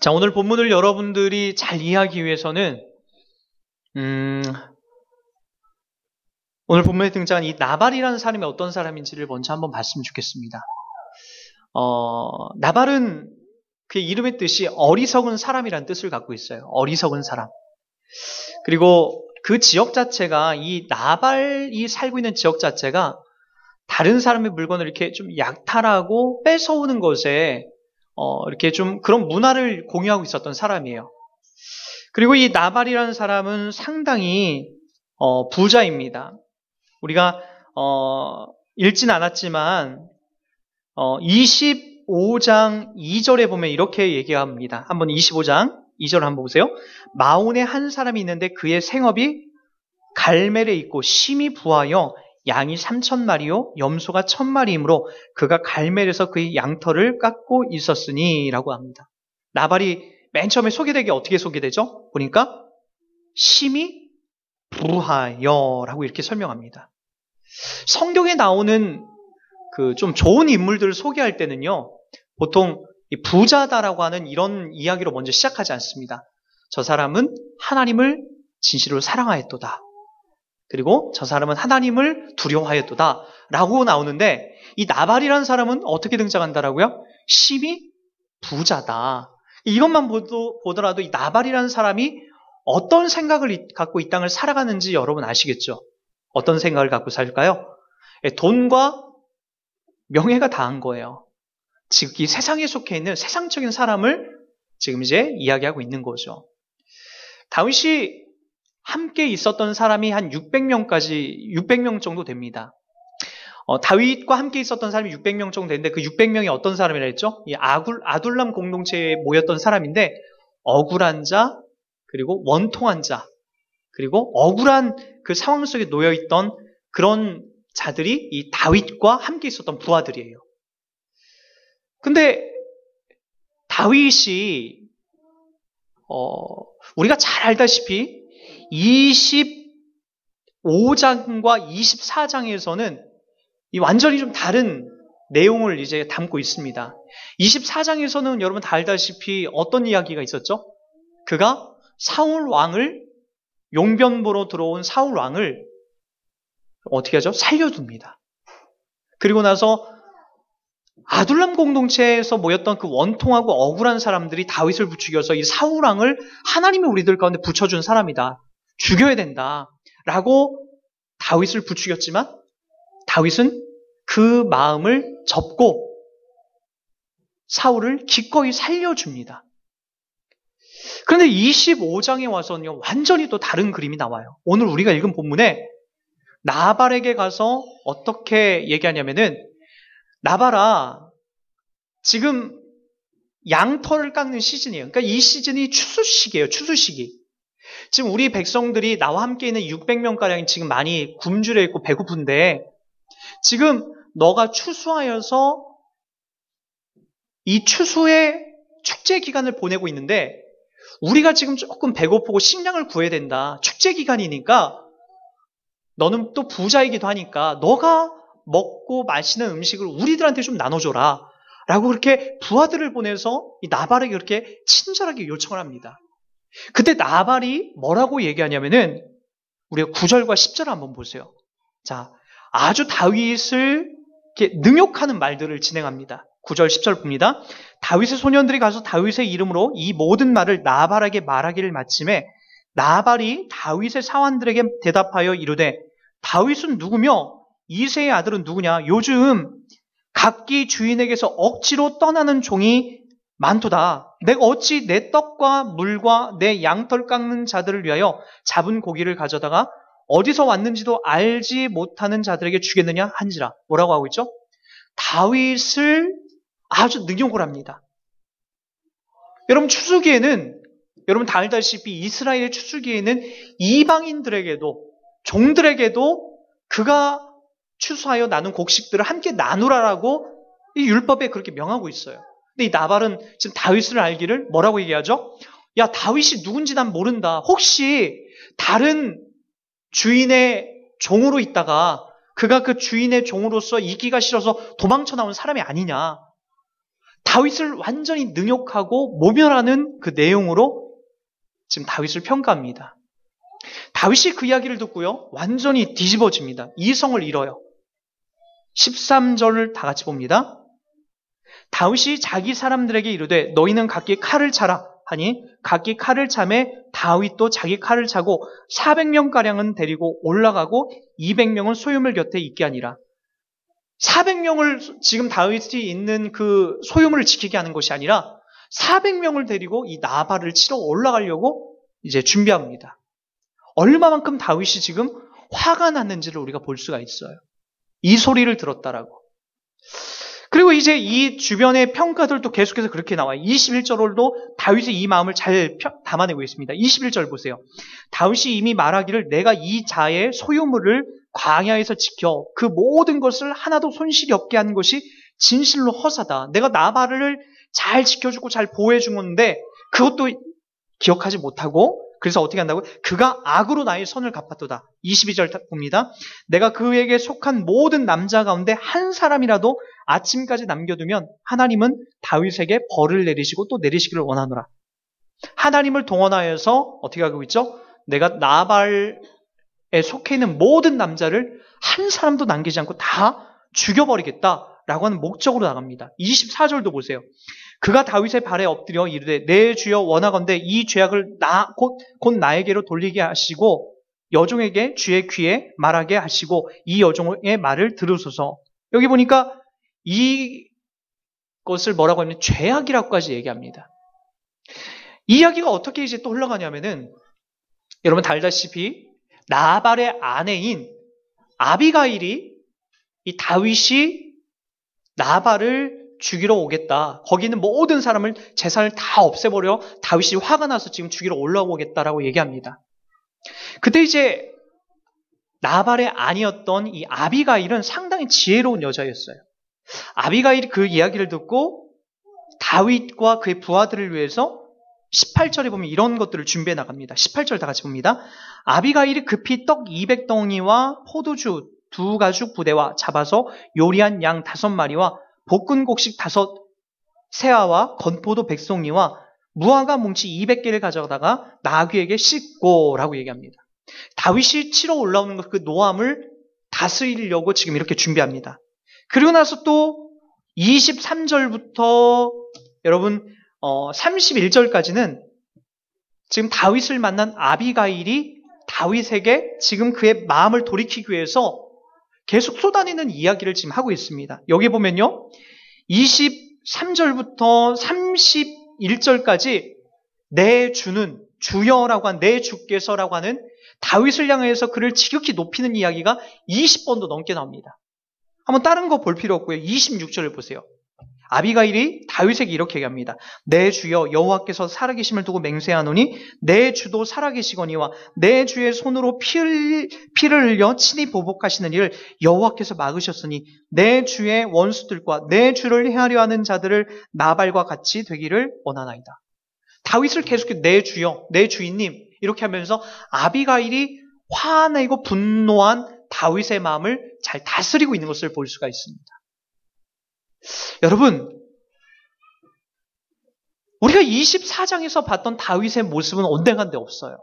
자, 오늘 본문을 여러분들이 잘 이해하기 위해서는 오늘 본문에 등장한 이 나발이라는 사람이 어떤 사람인지를 먼저 한번 봤으면 좋겠습니다. 나발은 그의 이름의 뜻이 어리석은 사람이라는 뜻을 갖고 있어요. 어리석은 사람. 그리고 그 지역 자체가, 이 나발이 살고 있는 지역 자체가 다른 사람의 물건을 이렇게 좀 약탈하고 뺏어오는 것에 이렇게 좀 그런 문화를 공유하고 있었던 사람이에요. 그리고 이 나발이라는 사람은 상당히 부자입니다. 우리가 읽진 않았지만 25장 2절에 보면 이렇게 얘기합니다. 한번 25장 2절 한번 보세요. 마온에 한 사람이 있는데 그의 생업이 갈멜에 있고 심히 부하여 양이 3,000마리요 염소가 1,000마리이므로 그가 갈멜에서 그의 양털을 깎고 있었으니 라고 합니다. 나발이 맨 처음에 소개되기 어떻게 소개되죠? 보니까 심히 부하여 라고 이렇게 설명합니다. 성경에 나오는 그 좀 좋은 인물들을 소개할 때는요, 보통 이 부자다라고 하는 이런 이야기로 먼저 시작하지 않습니다. 저 사람은 하나님을 진실로 사랑하였도다. 그리고 저 사람은 하나님을 두려워하였도다 라고 나오는데, 이 나발이라는 사람은 어떻게 등장한다라고요? 심히 부자다. 이것만 보더라도 이 나발이라는 사람이 어떤 생각을 갖고 이 땅을 살아가는지 여러분 아시겠죠? 어떤 생각을 갖고 살까요? 돈과 명예가 다한 거예요. 즉 이 세상에 속해 있는 세상적인 사람을 지금 이제 이야기하고 있는 거죠. 다윗이 함께 있었던 사람이 한 600명 정도 됩니다. 다윗과 함께 있었던 사람이 600명 정도 되는데 그 600명이 어떤 사람이라 했죠? 이 아둘람 공동체에 모였던 사람인데, 억울한 자, 그리고 원통한 자, 그리고 억울한 그 상황 속에 놓여있던 그런 자들이 이 다윗과 함께 있었던 부하들이에요. 근데 다윗이 우리가 잘 알다시피 25장과 24장에서는 이 완전히 좀 다른 내용을 이제 담고 있습니다. 24장에서는 여러분 다 알다시피 어떤 이야기가 있었죠? 그가 사울 왕을, 용변보로 들어온 사울 왕을 어떻게 하죠? 살려둡니다. 그리고 나서 아둘람 공동체에서 모였던 그 원통하고 억울한 사람들이 다윗을 부추겨서 이 사울 왕을 하나님이 우리들 가운데 붙여준 사람이다, 죽여야 된다 라고 다윗을 부추겼지만, 다윗은 그 마음을 접고 사울을 기꺼이 살려줍니다. 그런데 25장에 와서는요, 완전히 또 다른 그림이 나와요. 오늘 우리가 읽은 본문에 나발에게 가서 어떻게 얘기하냐면은, 나발아, 지금 양털을 깎는 시즌이에요. 그러니까 이 시즌이 추수시기예요. 추수시기. 지금 우리 백성들이 나와 함께 있는 600명가량이 지금 많이 굶주려 있고 배고픈데, 지금 너가 추수하여서 이 추수의 축제 기간을 보내고 있는데, 우리가 지금 조금 배고프고 식량을 구해야 된다. 축제 기간이니까 너는 또 부자이기도 하니까 너가 먹고 마시는 음식을 우리들한테 좀 나눠줘라 라고 그렇게 부하들을 보내서 이 나발에게 그렇게 친절하게 요청을 합니다. 그때 나발이 뭐라고 얘기하냐면은, 우리가 9절과 10절을 한번 보세요. 자, 아주 다윗을 이렇게 능욕하는 말들을 진행합니다. 9절 10절 봅니다. 다윗의 소년들이 가서 다윗의 이름으로 이 모든 말을 나발에게 말하기를 마침에, 나발이 다윗의 사환들에게 대답하여 이르되, 다윗은 누구며 이새의 아들은 누구냐? 요즘 각기 주인에게서 억지로 떠나는 종이 많도다. 내가 어찌 내 떡과 물과 내 양털 깎는 자들을 위하여 잡은 고기를 가져다가 어디서 왔는지도 알지 못하는 자들에게 주겠느냐 한지라. 뭐라고 하고 있죠? 다윗을 아주 능욕을 합니다. 여러분, 추수기에는, 여러분 다 알다시피 이스라엘의 추수기에는 이방인들에게도, 종들에게도 그가 추수하여 나눈 곡식들을 함께 나누라라고 이 율법에 그렇게 명하고 있어요. 근데 이 나발은 지금 다윗을 알기를 뭐라고 얘기하죠? 야, 다윗이 누군지 난 모른다. 혹시 다른 주인의 종으로 있다가 그가 그 주인의 종으로서 이기가 싫어서 도망쳐 나온 사람이 아니냐. 다윗을 완전히 능욕하고 모멸하는 그 내용으로 지금 다윗을 평가합니다. 다윗이 그 이야기를 듣고요, 완전히 뒤집어집니다. 이성을 잃어요. 13절을 다 같이 봅니다. 다윗이 자기 사람들에게 이르되 너희는 각기 칼을 차라 하니 각기 칼을 차매 다윗도 자기 칼을 차고 400명가량은 데리고 올라가고 200명은 소유물 곁에 있게 하니라. 400명을 지금 다윗이 있는 그 소유물을 지키게 하는 것이 아니라 400명을 데리고 이 나발을 치러 올라가려고 이제 준비합니다. 얼마만큼 다윗이 지금 화가 났는지를 우리가 볼 수가 있어요. 이 소리를 들었다라고. 그리고 이제 이 주변의 평가들도 계속해서 그렇게 나와요. 21절로도 다윗의 이 마음을 잘 담아내고 있습니다. 21절 보세요. 다윗이 이미 말하기를 내가 이 자의 소유물을 광야에서 지켜 그 모든 것을 하나도 손실이 없게 한 것이 진실로 허사다. 내가 나발을 잘 지켜주고 잘 보호해준 건데 그것도 기억하지 못하고 그래서 어떻게 한다고요? 그가 악으로 나의 선을 갚았도다. 22절 봅니다. 내가 그에게 속한 모든 남자 가운데 한 사람이라도 아침까지 남겨두면 하나님은 다윗에게 벌을 내리시고 또 내리시기를 원하노라. 하나님을 동원하여서 어떻게 하고 있죠? 내가 나발에 속해 있는 모든 남자를 한 사람도 남기지 않고 다 죽여버리겠다라고 하는 목적으로 나갑니다. 24절도 보세요. 그가 다윗의 발에 엎드려 이르되 내 주여 원하건대 이 죄악을 곧 나에게로 돌리게 하시고 여종에게 주의 귀에 말하게 하시고 이 여종의 말을 들으소서. 여기 보니까 이것을 뭐라고 하면 죄악이라고까지 얘기합니다. 이 이야기가 어떻게 이제 또 흘러가냐면은 여러분 알다시피 나발의 아내인 아비가일이 이 다윗이 나발을 죽이러 오겠다. 거기 있는 모든 사람을 재산을 다 없애버려 다윗이 화가 나서 지금 죽이러 올라오겠다라고 얘기합니다. 그때 이제 나발의 아니었던 이 아비가일은 상당히 지혜로운 여자였어요. 아비가일이 그 이야기를 듣고 다윗과 그의 부하들을 위해서 18절에 보면 이런 것들을 준비해 나갑니다. 18절 다 같이 봅니다. 아비가일이 급히 떡 200덩이와 포도주 2가죽 부대와 잡아서 요리한 양 5마리와 볶은 곡식 5세아와 건포도 100송이와 무화과 뭉치 200개를 가져다가 나귀에게 씻고라고 얘기합니다. 다윗이 치러 올라오는 그 노함을 다스리려고 지금 이렇게 준비합니다. 그리고 나서 또 23절부터 여러분 31절까지는 지금 다윗을 만난 아비가일이 다윗에게 지금 그의 마음을 돌이키기 위해서 계속 쏟아내는 이야기를 지금 하고 있습니다. 여기 보면요. 23절부터 31절까지 내 주는 주여라고 한 내 주께서라고 하는 다윗을 향해서 그를 지극히 높이는 이야기가 20번도 넘게 나옵니다. 한번 다른 거 볼 필요 없고요. 26절을 보세요. 아비가일이 다윗에게 이렇게 얘기합니다. 내 주여 여호와께서 살아계심을 두고 맹세하노니 내 주도 살아계시거니와 내 주의 손으로 피를 흘려 친히 보복하시는 일을 여호와께서 막으셨으니 내 주의 원수들과 내 주를 해하려 하는 자들을 나발과 같이 되기를 원하나이다. 다윗을 계속해서 내 주여, 내 주인님 이렇게 하면서 아비가일이 화내고 분노한 다윗의 마음을 잘 다스리고 있는 것을 볼 수가 있습니다. 여러분, 우리가 24장에서 봤던 다윗의 모습은 온데간데 없어요.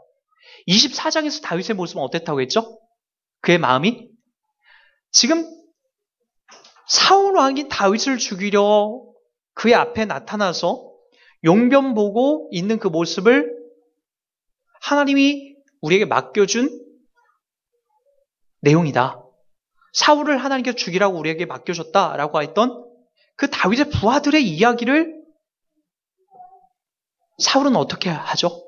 24장에서 다윗의 모습은 어땠다고 했죠? 그의 마음이 지금 사울 왕이 다윗을 죽이려 그의 앞에 나타나서 용변 보고 있는 그 모습을 하나님이 우리에게 맡겨준 내용이다. 사울을 하나님께서 죽이라고 우리에게 맡겨줬다라고 했던 그 다윗의 부하들의 이야기를 사울은 어떻게 하죠?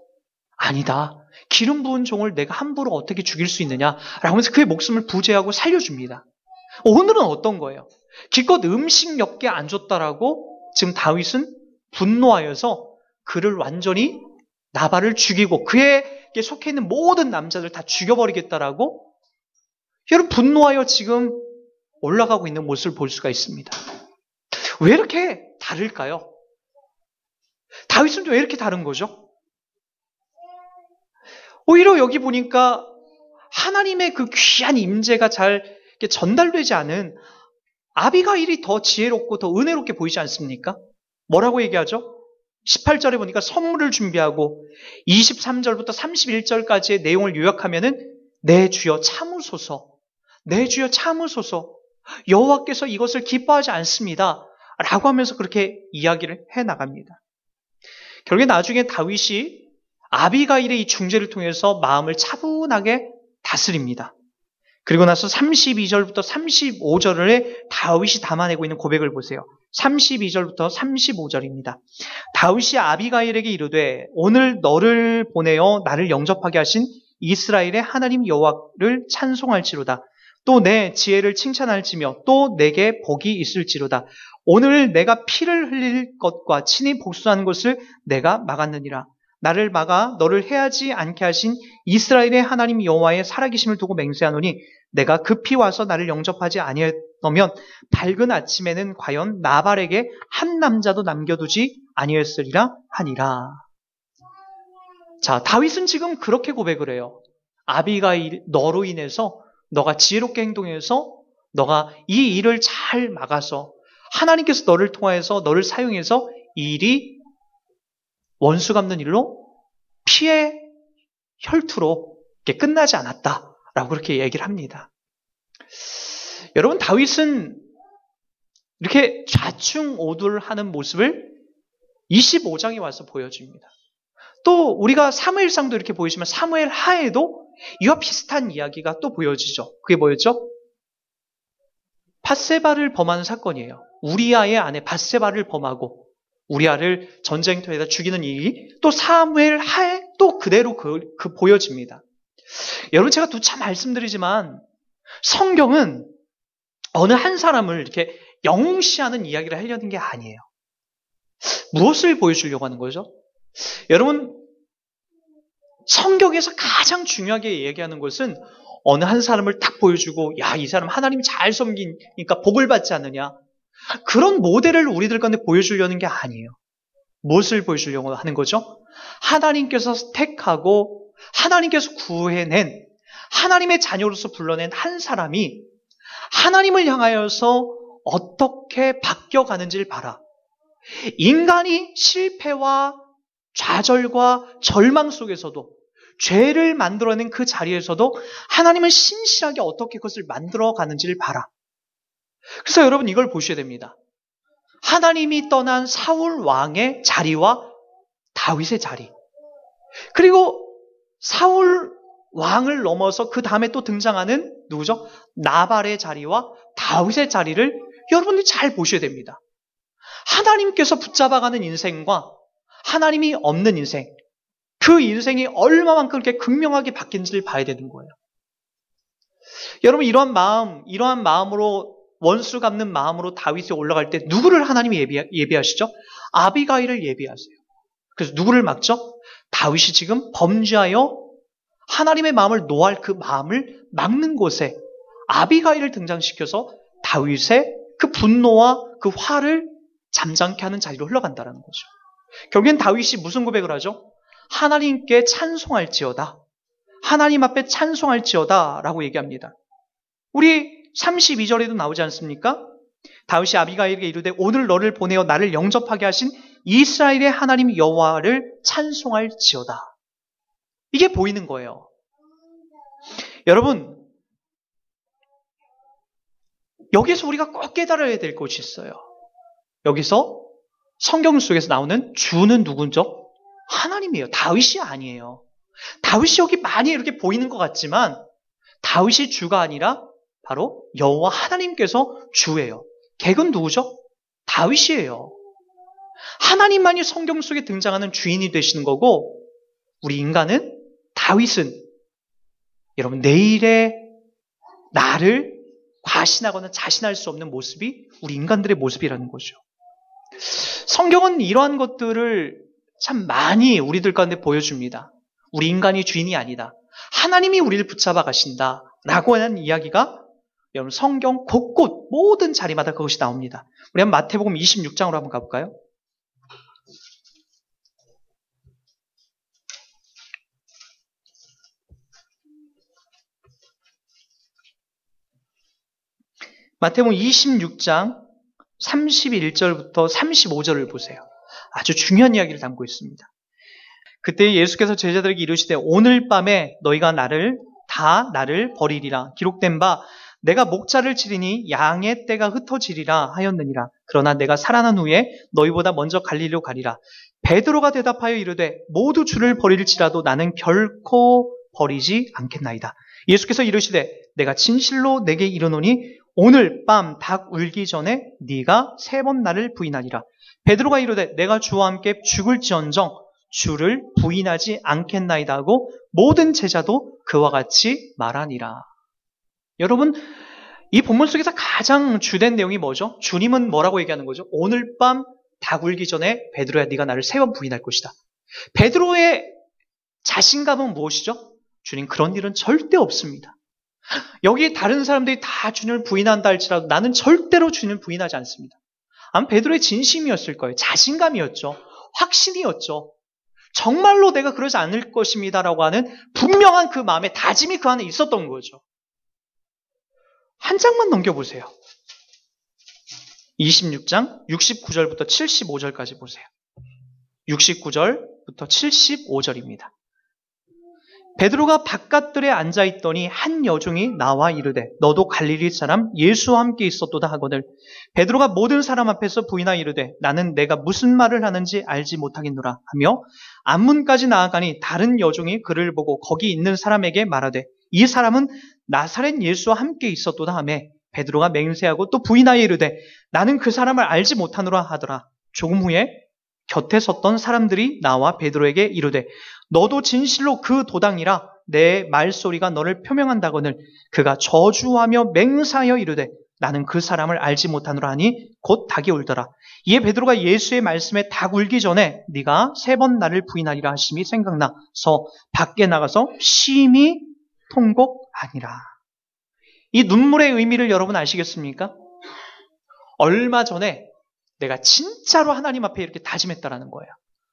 아니다. 기름 부은 종을 내가 함부로 어떻게 죽일 수 있느냐라고 하면서 그의 목숨을 부재하고 살려줍니다. 오늘은 어떤 거예요? 기껏 음식 몇 개 안 줬다라고 지금 다윗은 분노하여서 그를 완전히 나발을 죽이고 그에게 속해 있는 모든 남자들 다 죽여버리겠다라고 여러분 분노하여 지금 올라가고 있는 모습을 볼 수가 있습니다. 왜 이렇게 다를까요? 다윗은 왜 이렇게 다른 거죠? 오히려 여기 보니까 하나님의 그 귀한 임재가 잘 전달되지 않은 아비가일이 더 지혜롭고 더 은혜롭게 보이지 않습니까? 뭐라고 얘기하죠? 18절에 보니까 선물을 준비하고 23절부터 31절까지의 내용을 요약하면은 내 주여 참으소서, 내 주여 참으소서, 여호와께서 이것을 기뻐하지 않습니다 라고 하면서 그렇게 이야기를 해나갑니다. 결국에 나중에 다윗이 아비가일의 이 중재를 통해서 마음을 차분하게 다스립니다. 그리고 나서 32절부터 35절에 다윗이 담아내고 있는 고백을 보세요. 32절부터 35절입니다. 다윗이 아비가일에게 이르되 오늘 너를 보내어 나를 영접하게 하신 이스라엘의 하나님 여호와를 찬송할지로다. 또 내 지혜를 칭찬할지며 또 내게 복이 있을지로다. 오늘 내가 피를 흘릴 것과 친히 복수하는 것을 내가 막았느니라. 나를 막아 너를 해하지 않게 하신 이스라엘의 하나님 여호와의 살아계심을 두고 맹세하노니 내가 급히 와서 나를 영접하지 아니하면 밝은 아침에는 과연 나발에게 한 남자도 남겨두지 아니했으리라 하니라. 자, 다윗은 지금 그렇게 고백을 해요. 아비가일 너로 인해서 너가 지혜롭게 행동해서 너가 이 일을 잘 막아서 하나님께서 너를 통하여서 너를 사용해서 이 일이 원수 갚는 일로 피해 혈투로 끝나지 않았다라고 그렇게 얘기를 합니다. 여러분, 다윗은 이렇게 좌충우돌하는 모습을 25장에 와서 보여줍니다. 또 우리가 사무엘상도 이렇게 보이지만 사무엘 하에도 이와 비슷한 이야기가 또 보여지죠. 그게 뭐였죠? 밧세바를 범하는 사건이에요. 우리아의 아내 밧세바를 범하고 우리아를 전쟁터에다 죽이는 일이 또 사무엘 하에 또 그대로 보여집니다. 여러분, 제가 누차 말씀드리지만 성경은 어느 한 사람을 이렇게 영웅시하는 이야기를 하려는 게 아니에요. 무엇을 보여주려고 하는 거죠? 여러분, 성경에서 가장 중요하게 얘기하는 것은 어느 한 사람을 딱 보여주고 야, 이 사람 하나님 잘 섬기니까 복을 받지 않느냐, 그런 모델을 우리들 가운데 보여주려는 게 아니에요. 무엇을 보여주려고 하는 거죠? 하나님께서 택하고 하나님께서 구해낸 하나님의 자녀로서 불러낸 한 사람이 하나님을 향하여서 어떻게 바뀌어가는지를 봐라. 인간이 실패와 좌절과 절망 속에서도 죄를 만들어낸 그 자리에서도 하나님은 신실하게 어떻게 그것을 만들어가는지를 봐라. 그래서 여러분, 이걸 보셔야 됩니다. 하나님이 떠난 사울 왕의 자리와 다윗의 자리, 그리고 사울 왕을 넘어서 그 다음에 또 등장하는 누구죠? 나발의 자리와 다윗의 자리를 여러분들이 잘 보셔야 됩니다. 하나님께서 붙잡아가는 인생과 하나님이 없는 인생, 그 인생이 얼마만큼 그렇게 극명하게 바뀐지를 봐야 되는 거예요. 여러분, 이러한 마음으로 원수 갚는 마음으로 다윗이 올라갈 때 누구를 하나님이 예비하시죠? 아비가일을 예비하세요. 그래서 누구를 막죠? 다윗이 지금 범죄하여 하나님의 마음을 노할 그 마음을 막는 곳에 아비가일을 등장시켜서 다윗의 그 분노와 그 화를 잠잠케 하는 자리로 흘러간다는 거죠. 결국엔 다윗이 무슨 고백을 하죠? 하나님께 찬송할지어다, 하나님 앞에 찬송할지어다 라고 얘기합니다. 우리 32절에도 나오지 않습니까? 다윗이 아비가일에게 이르되 오늘 너를 보내어 나를 영접하게 하신 이스라엘의 하나님 여호와를 찬송할지어다. 이게 보이는 거예요. 여러분, 여기서 우리가 꼭 깨달아야 될 것이 있어요. 여기서 성경 속에서 나오는 주는 누군죠? 하나님이에요. 다윗이 아니에요. 다윗이 여기 많이 이렇게 보이는 것 같지만 다윗이 주가 아니라 바로 여호와 하나님께서 주예요. 객은 누구죠? 다윗이에요. 하나님만이 성경 속에 등장하는 주인이 되시는 거고, 우리 인간은, 다윗은 여러분 내일의 나를 과신하거나 자신할 수 없는 모습이 우리 인간들의 모습이라는 거죠. 성경은 이러한 것들을 참 많이 우리들 가운데 보여줍니다. 우리 인간이 주인이 아니다, 하나님이 우리를 붙잡아 가신다 라고 하는 이야기가 여러분 성경 곳곳 모든 자리마다 그것이 나옵니다. 우리 한번 마태복음 26장으로 한번 가볼까요? 마태복음 26장 31절부터 35절을 보세요. 아주 중요한 이야기를 담고 있습니다. 그때 예수께서 제자들에게 이르시되 오늘 밤에 너희가 나를 버리리라. 기록된 바 내가 목자를 치리니 양의 떼가 흩어지리라 하였느니라. 그러나 내가 살아난 후에 너희보다 먼저 갈릴리로 가리라. 베드로가 대답하여 이르되 모두 주를 버릴지라도 나는 결코 버리지 않겠나이다. 예수께서 이르시되 내가 진실로 내게 이르노니 오늘 밤 닭 울기 전에 네가 3번 나를 부인하리라. 베드로가 이르되 내가 주와 함께 죽을지언정 주를 부인하지 않겠나이다 하고 모든 제자도 그와 같이 말하니라. 여러분, 이 본문 속에서 가장 주된 내용이 뭐죠? 주님은 뭐라고 얘기하는 거죠? 오늘 밤 닭 울기 전에 베드로야 네가 나를 3번 부인할 것이다. 베드로의 자신감은 무엇이죠? 주님 그런 일은 절대 없습니다. 여기 다른 사람들이 다 주님을 부인한다 할지라도 나는 절대로 주님을 부인하지 않습니다. 아마 베드로의 진심이었을 거예요. 자신감이었죠. 확신이었죠. 정말로 내가 그러지 않을 것입니다라고 하는 분명한 그 마음의 다짐이 그 안에 있었던 거죠. 한 장만 넘겨보세요. 26장 69절부터 75절까지 보세요. 69절부터 75절입니다. 베드로가 바깥들에 앉아있더니 한 여종이 나와 이르되 너도 갈릴리 사람 예수와 함께 있었도다 하거늘 베드로가 모든 사람 앞에서 부인하여 이르되 나는 내가 무슨 말을 하는지 알지 못하겠노라 하며 앞문까지 나아가니 다른 여종이 그를 보고 거기 있는 사람에게 말하되 이 사람은 나사렛 예수와 함께 있었도다 하며 베드로가 맹세하고 또 부인하여 이르되 나는 그 사람을 알지 못하노라 하더라. 조금 후에 곁에 섰던 사람들이 나와 베드로에게 이르되 너도 진실로 그 도당이라 내 말소리가 너를 표명한다거늘 그가 저주하며 맹세하여 이르되 나는 그 사람을 알지 못하노라 하니 곧 닭이 울더라. 이에 베드로가 예수의 말씀에 닭 울기 전에 네가 3번 나를 부인하리라 하심이 생각나서 밖에 나가서 심히 통곡하니라. 이 눈물의 의미를 여러분 아시겠습니까? 얼마 전에 내가 진짜로 하나님 앞에 이렇게 다짐했다라는 거예요.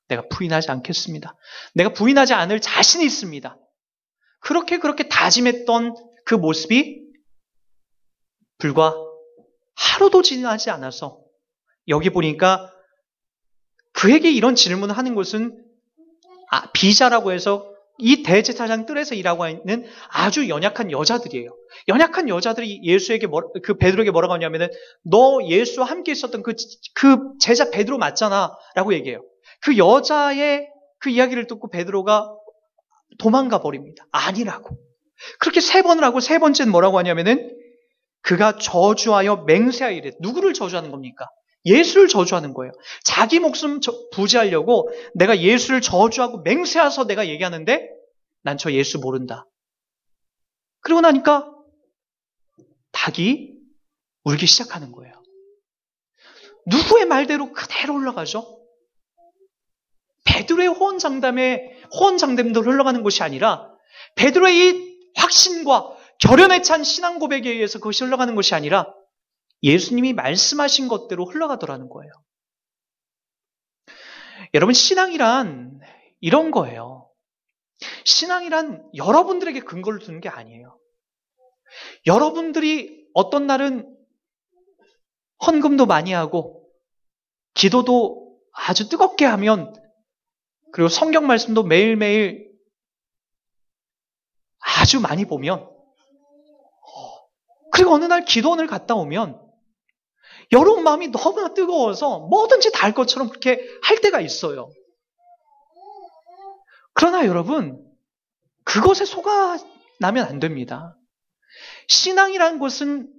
내가 부인하지 않겠습니다. 내가 부인하지 않을 자신이 있습니다. 그렇게 다짐했던 그 모습이 불과 하루도 지나지 않아서 여기 보니까 그에게 이런 질문을 하는 것은 비자라고 해서 이 대제사장 뜰에서 일하고 있는 아주 연약한 여자들이에요. 연약한 여자들이 예수에게 그 베드로에게 뭐라고 하냐면은 너 예수와 함께 있었던 그 제자 베드로 맞잖아 라고 얘기해요. 그 여자의 그 이야기를 듣고 베드로가 도망가 버립니다. 아니라고. 그렇게 3번을 하고 3번째는 뭐라고 하냐면은 그가 저주하여 맹세하여 이래. 누구를 저주하는 겁니까? 예수를 저주하는 거예요. 자기 목숨 부지하려고 내가 예수를 저주하고 맹세해서 내가 얘기하는데 난 저 예수 모른다. 그러고 나니까 닭이 울기 시작하는 거예요. 누구의 말대로 그대로 흘러가죠? 베드로의 호언장담도 흘러가는 것이 아니라 베드로의 이 확신과 결연에 찬 신앙 고백에 의해서 그것이 흘러가는 것이 아니라 예수님이 말씀하신 것대로 흘러가더라는 거예요. 여러분, 신앙이란 이런 거예요. 신앙이란 여러분들에게 근거를 두는 게 아니에요. 여러분들이 어떤 날은 헌금도 많이 하고 기도도 아주 뜨겁게 하면 그리고 성경 말씀도 매일매일 아주 많이 보면 그리고 어느 날 기도원을 갔다 오면 여러분 마음이 너무나 뜨거워서 뭐든지 다 할 것처럼 그렇게 할 때가 있어요. 그러나 여러분, 그것에 속아나면 안 됩니다. 신앙이라는 것은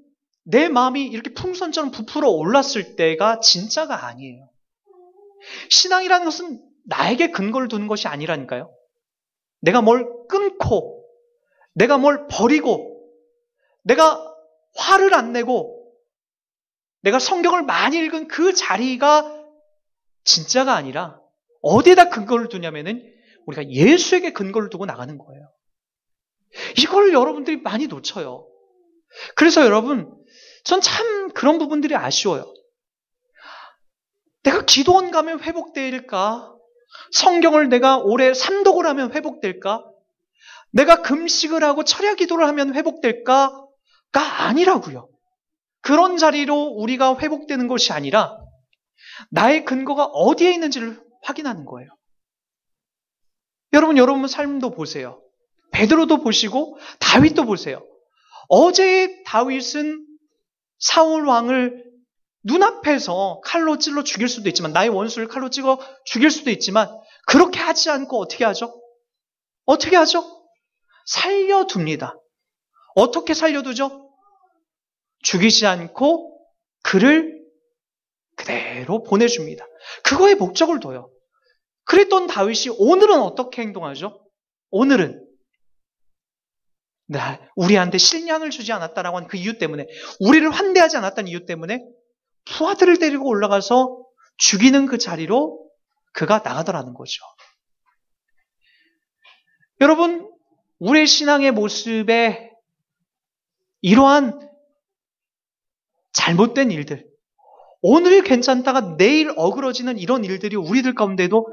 내 마음이 이렇게 풍선처럼 부풀어 올랐을 때가 진짜가 아니에요. 신앙이라는 것은 나에게 근거를 두는 것이 아니라니까요. 내가 뭘 끊고, 내가 뭘 버리고, 내가 화를 안 내고, 내가 성경을 많이 읽은 그 자리가 진짜가 아니라 어디에다 근거를 두냐면은 우리가 예수에게 근거를 두고 나가는 거예요. 이걸 여러분들이 많이 놓쳐요. 그래서 여러분, 전 참 그런 부분들이 아쉬워요. 내가 기도원 가면 회복될까? 성경을 내가 올해 3독을 하면 회복될까? 내가 금식을 하고 철야 기도를 하면 회복될까가 아니라고요. 그런 자리로 우리가 회복되는 것이 아니라 나의 근거가 어디에 있는지를 확인하는 거예요. 여러분 삶도 보세요. 베드로도 보시고 다윗도 보세요. 어제 다윗은 사울 왕을 눈앞에서 칼로 찔러 죽일 수도 있지만, 나의 원수를 칼로 찍어 죽일 수도 있지만, 그렇게 하지 않고 어떻게 하죠? 어떻게 하죠? 살려둡니다. 어떻게 살려두죠? 죽이지 않고 그를 그대로 보내줍니다. 그거에 목적을 둬요. 그랬던 다윗이 오늘은 어떻게 행동하죠? 오늘은 우리한테 식량을 주지 않았다라고 하는 그 이유 때문에, 우리를 환대하지 않았다는 이유 때문에 부하들을 데리고 올라가서 죽이는 그 자리로 그가 나가더라는 거죠. 여러분, 우리의 신앙의 모습에 이러한 잘못된 일들, 오늘 괜찮다가 내일 어그러지는 이런 일들이 우리들 가운데도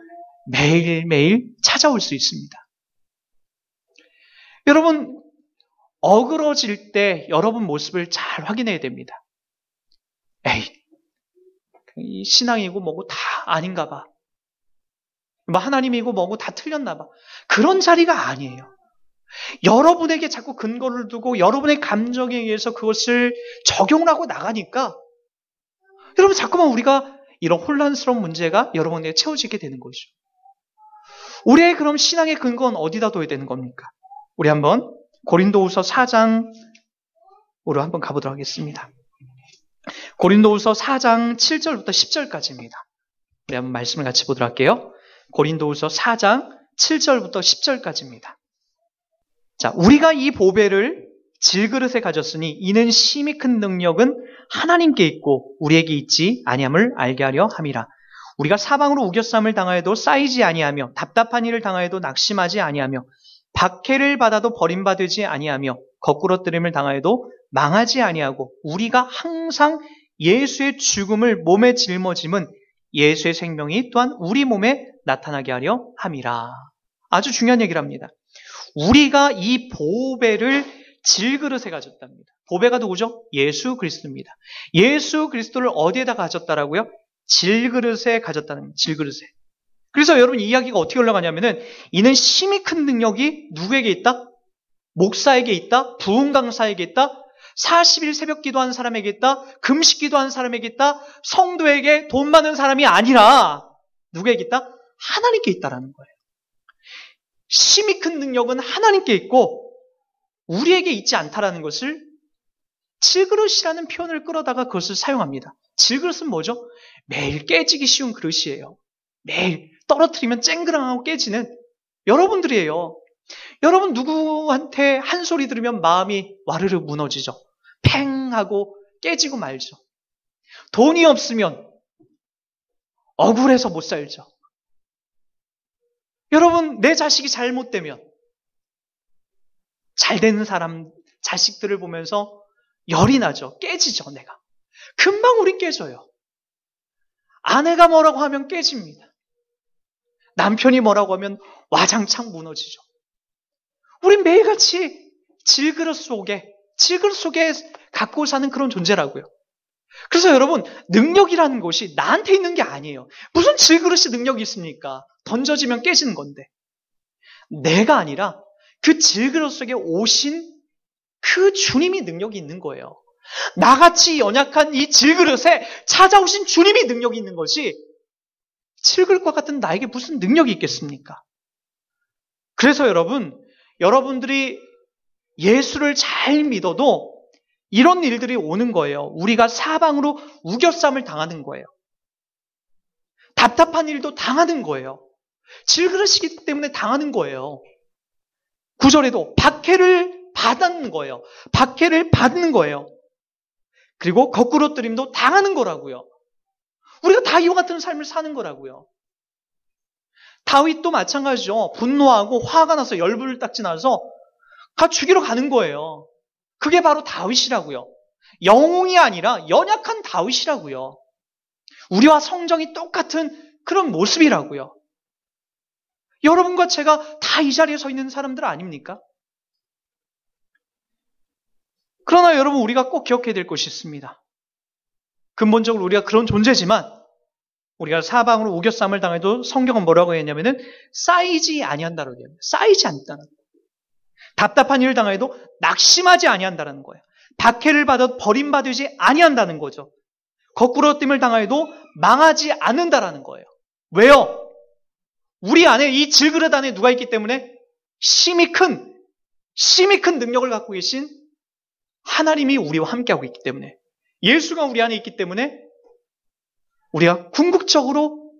매일매일 찾아올 수 있습니다. 여러분, 어그러질 때 여러분 모습을 잘 확인해야 됩니다. 에이, 이 신앙이고 뭐고 다 아닌가 봐. 뭐 하나님이고 뭐고 다 틀렸나 봐. 그런 자리가 아니에요. 여러분에게 자꾸 근거를 두고 여러분의 감정에 의해서 그것을 적용을 하고 나가니까 여러분 자꾸만 우리가 이런 혼란스러운 문제가 여러분에게 채워지게 되는 거죠. 우리의 그럼 신앙의 근거는 어디다 둬야 되는 겁니까? 우리 한번 고린도후서 4장으로 한번 가보도록 하겠습니다. 고린도후서 4장 7절부터 10절까지입니다. 우리 한번 말씀을 같이 보도록 할게요. 고린도후서 4장 7절부터 10절까지입니다. 자, 우리가 이 보배를 질그릇에 가졌으니 이는 심히 큰 능력은 하나님께 있고 우리에게 있지 아니함을 알게 하려 함이라. 우리가 사방으로 우겨쌈을 당하여도 쌓이지 아니하며 답답한 일을 당하여도 낙심하지 아니하며 박해를 받아도 버림받지 아니하며 거꾸러뜨림을 당하여도 망하지 아니하고 우리가 항상 예수의 죽음을 몸에 짊어짐은 예수의 생명이 또한 우리 몸에 나타나게 하려 함이라. 아주 중요한 얘기를 합니다. 우리가 이 보배를 질그릇에 가졌답니다. 보배가 누구죠? 예수 그리스도입니다. 예수 그리스도를 어디에다 가졌다라고요? 질그릇에 가졌다는 질그릇에. 그래서 여러분 이 이야기가 어떻게 올라가냐면은 이는 힘이 큰 능력이 누구에게 있다? 목사에게 있다? 부흥 강사에게 있다? 40일 새벽 기도한 사람에게 있다? 금식 기도한 사람에게 있다? 성도에게 돈 많은 사람이 아니라 누구에게 있다? 하나님께 있다라는 거예요. 힘이 큰 능력은 하나님께 있고 우리에게 있지 않다라는 것을 질그릇이라는 표현을 끌어다가 그것을 사용합니다. 질그릇은 뭐죠? 매일 깨지기 쉬운 그릇이에요. 매일 떨어뜨리면 쨍그랑하고 깨지는 여러분들이에요. 여러분 누구한테 한 소리 들으면 마음이 와르르 무너지죠. 팽 하고 깨지고 말죠. 돈이 없으면 억울해서 못 살죠. 여러분 내 자식이 잘못되면 잘 되는 사람 자식들을 보면서 열이 나죠. 깨지죠. 내가 금방 우리 깨져요. 아내가 뭐라고 하면 깨집니다. 남편이 뭐라고 하면 와장창 무너지죠. 우린 매일같이 질그릇 속에 갖고 사는 그런 존재라고요. 그래서 여러분 능력이라는 것이 나한테 있는 게 아니에요. 무슨 질그릇이 능력이 있습니까? 던져지면 깨지는 건데. 내가 아니라 그 질그릇 속에 오신 그 주님이 능력이 있는 거예요. 나같이 연약한 이 질그릇에 찾아오신 주님이 능력이 있는 것이 질그릇과 같은 나에게 무슨 능력이 있겠습니까? 그래서 여러분들이 예수를 잘 믿어도 이런 일들이 오는 거예요. 우리가 사방으로 우겨쌈을 당하는 거예요. 답답한 일도 당하는 거예요. 질그릇이기 때문에 당하는 거예요. 9절에도 박해를 받는 거예요. 박해를 받는 거예요. 그리고 거꾸로뜨림도 당하는 거라고요. 우리가 다 이와 같은 삶을 사는 거라고요. 다윗도 마찬가지죠. 분노하고 화가 나서 열불 딱지 나서 죽이러 가는 거예요. 그게 바로 다윗이라고요. 영웅이 아니라 연약한 다윗이라고요. 우리와 성정이 똑같은 그런 모습이라고요. 여러분과 제가 다 이 자리에 서 있는 사람들 아닙니까? 그러나 여러분 우리가 꼭 기억해야 될 것이 있습니다. 근본적으로 우리가 그런 존재지만 우리가 사방으로 우겨쌈을 당해도 성경은 뭐라고 했냐면은 쌓이지 아니한다라고 해요. 쌓이지 않다는 거예요. 답답한 일을 당해도 낙심하지 아니한다는 거예요. 박해를 받아도 버림받지 아니한다는 거죠. 거꾸로 뜸을 당해도 망하지 않는다라는 거예요. 왜요? 우리 안에 이 질그릇 안에 누가 있기 때문에 심히 큰 능력을 갖고 계신 하나님이 우리와 함께하고 있기 때문에 예수가 우리 안에 있기 때문에 우리가 궁극적으로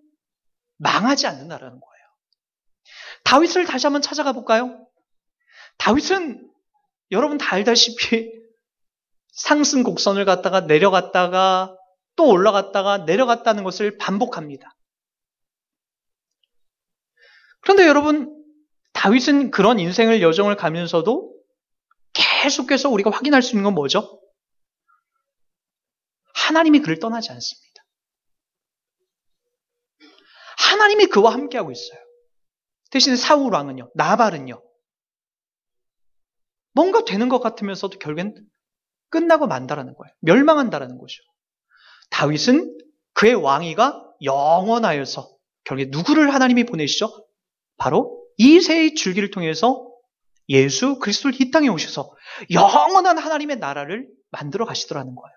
망하지 않는다라는 거예요. 다윗을 다시 한번 찾아가 볼까요? 다윗은 여러분 다 알다시피 상승 곡선을 갔다가 내려갔다가 또 올라갔다가 내려갔다는 것을 반복합니다. 그런데 여러분, 다윗은 그런 인생을 여정을 가면서도 계속해서 우리가 확인할 수 있는 건 뭐죠? 하나님이 그를 떠나지 않습니다. 하나님이 그와 함께하고 있어요. 대신에 사울 왕은요, 나발은요, 뭔가 되는 것 같으면서도 결국엔 끝나고 만다라는 거예요. 멸망한다라는 거죠. 다윗은 그의 왕위가 영원하여서 결국에 누구를 하나님이 보내시죠? 바로 이새의 줄기를 통해서 예수 그리스도를 이 땅에 오셔서 영원한 하나님의 나라를 만들어 가시더라는 거예요.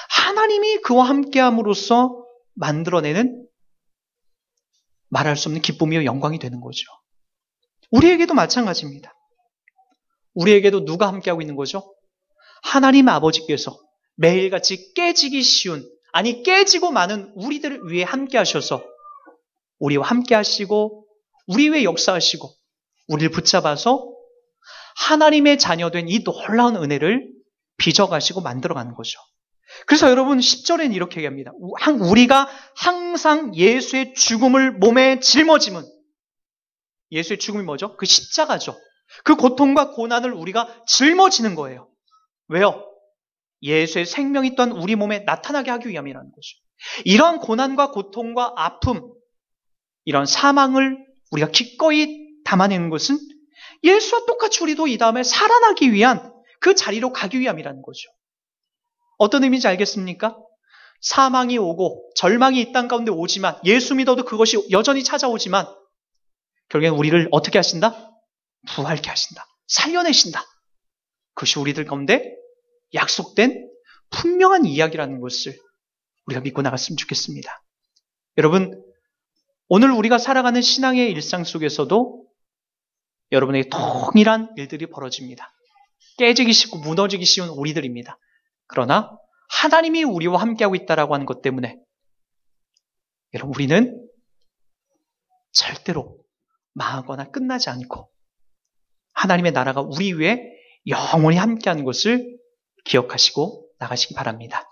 하나님이 그와 함께함으로써 만들어내는 말할 수 없는 기쁨이요 영광이 되는 거죠. 우리에게도 마찬가지입니다. 우리에게도 누가 함께하고 있는 거죠? 하나님 아버지께서 매일같이 깨지기 쉬운, 아니 깨지고 많은 우리들을 위해 함께하셔서 우리와 함께하시고 우리 위해 역사하시고 우리를 붙잡아서 하나님의 자녀된 이 놀라운 은혜를 빚어가시고 만들어가는 거죠. 그래서 여러분 10절에는 이렇게 얘기합니다. 우리가 항상 예수의 죽음을 몸에 짊어짐은, 예수의 죽음이 뭐죠? 그 십자가죠. 그 고통과 고난을 우리가 짊어지는 거예요. 왜요? 예수의 생명이 또한 우리 몸에 나타나게 하기 위함이라는 거죠. 이러한 고난과 고통과 아픔, 이런 사망을 우리가 기꺼이 담아내는 것은 예수와 똑같이 우리도 이 다음에 살아나기 위한 그 자리로 가기 위함이라는 거죠. 어떤 의미인지 알겠습니까? 사망이 오고 절망이 이 땅 가운데 오지만 예수 믿어도 그것이 여전히 찾아오지만 결국엔 우리를 어떻게 하신다? 부활케 하신다. 살려내신다. 그것이 우리들 가운데 약속된 분명한 이야기라는 것을 우리가 믿고 나갔으면 좋겠습니다. 여러분, 오늘 우리가 살아가는 신앙의 일상 속에서도 여러분에게 동일한 일들이 벌어집니다. 깨지기 쉽고 무너지기 쉬운 우리들입니다. 그러나 하나님이 우리와 함께하고 있다라고 하는 것 때문에 여러분, 우리는 절대로 망하거나 끝나지 않고 하나님의 나라가 우리 위에 영원히 함께하는 것을 기억하시고 나가시기 바랍니다.